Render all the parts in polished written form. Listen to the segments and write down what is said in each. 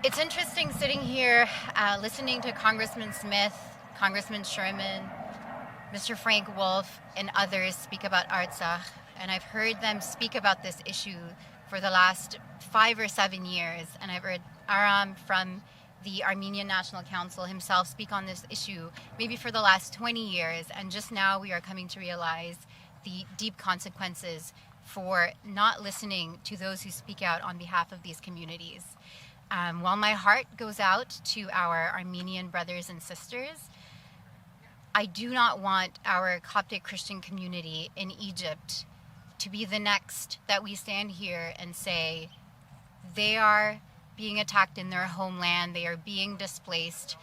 It's interesting sitting here listening to Congressman Smith, Congressman Sherman, Mr. Frank Wolf, and others speak about Artsakh. And I've heard them speak about this issue for the last 5 or 7 years. And I've heard Aram from the Armenian National Council himself speak on this issue maybe for the last 20 years. And just now we are coming to realize the deep consequences for not listening to those who speak out on behalf of these communities. While my heart goes out to our Armenian brothers and sisters, I do not want our Coptic Christian community in Egypt to be the next that we stand here and say they are being attacked in their homeland, they are being displaced,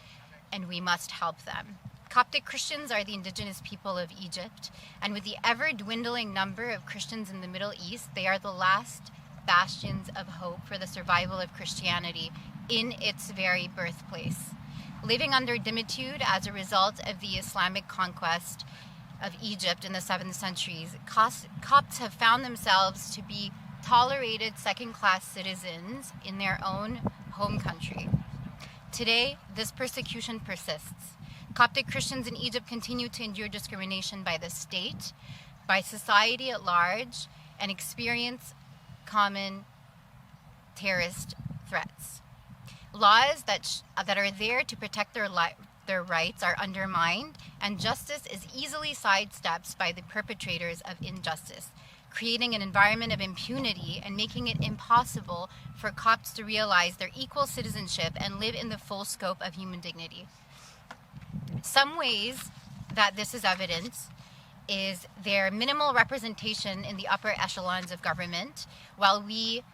and we must help them. Coptic Christians are the indigenous people of Egypt, and with the ever-dwindling number of Christians in the Middle East, they are the last bastions of hope for the survival of Christianity in its very birthplace. Living under dimitude as a result of the Islamic conquest of Egypt in the 7th centuries, Copts have found themselves to be tolerated second-class citizens in their own home country. Today, this persecution persists. Coptic Christians in Egypt continue to endure discrimination by the state, by society at large, and experience common terrorist threats. Laws that are there to protect their rights are undermined, and justice is easily sidestepped by the perpetrators of injustice, creating an environment of impunity and making it impossible for Copts to realize their equal citizenship and live in the full scope of human dignity. Some ways that this is evident is their minimal representation in the upper echelons of government. While we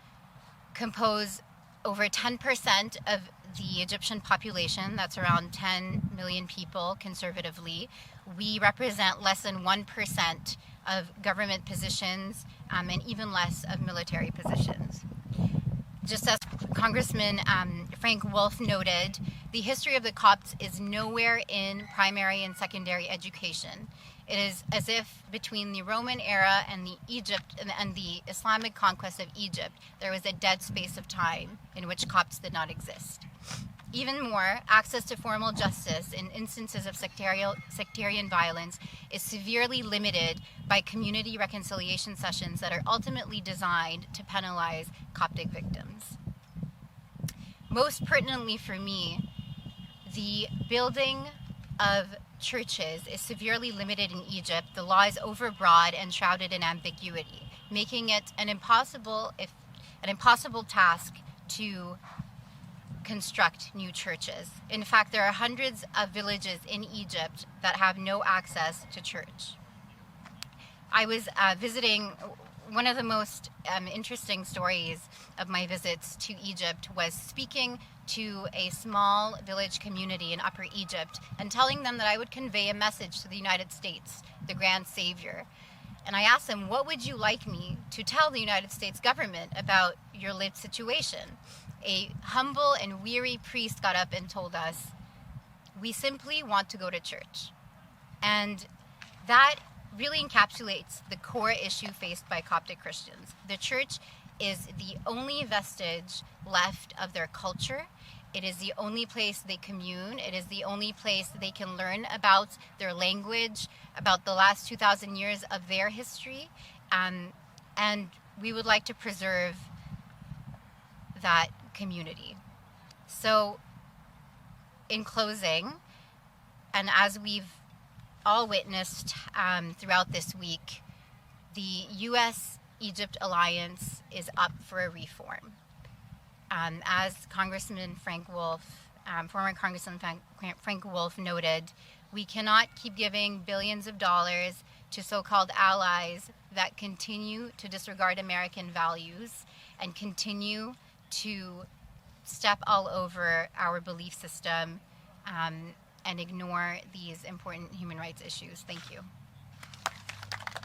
compose over 10% of the Egyptian population, that's around 10 million people conservatively, we represent less than 1% of government positions and even less of military positions. Just as Congressman Frank Wolf noted, the history of the Copts is nowhere in primary and secondary education. It is as if between the Roman era and the Islamic conquest of Egypt, there was a dead space of time in which Copts did not exist. Even more, access to formal justice in instances of sectarian violence is severely limited by community reconciliation sessions that are ultimately designed to penalize Coptic victims. Most pertinently for me, the building of churches is severely limited in Egypt. The law is overbroad and shrouded in ambiguity, making it an impossible task to construct new churches. In fact, there are hundreds of villages in Egypt that have no access to church. I was visiting. One of the most interesting stories of my visits to Egypt was speaking to a small village community in Upper Egypt and telling them that I would convey a message to the United States, the Grand Savior. And I asked them, what would you like me to tell the United States government about your lived situation? A humble and weary priest got up and told us, we simply want to go to church. And that really encapsulates the core issue faced by Coptic Christians. The church is the only vestige left of their culture. It is the only place they commune. It is the only place they can learn about their language, about the last 2,000 years of their history. And we would like to preserve that community. So, in closing, and as we've all witnessed throughout this week, the U.S.-Egypt alliance is up for a reform. As Congressman Frank Wolf, former Congressman Frank Wolf noted, we cannot keep giving billions of dollars to so-called allies that continue to disregard American values and continue to step all over our belief system and ignore these important human rights issues. Thank you.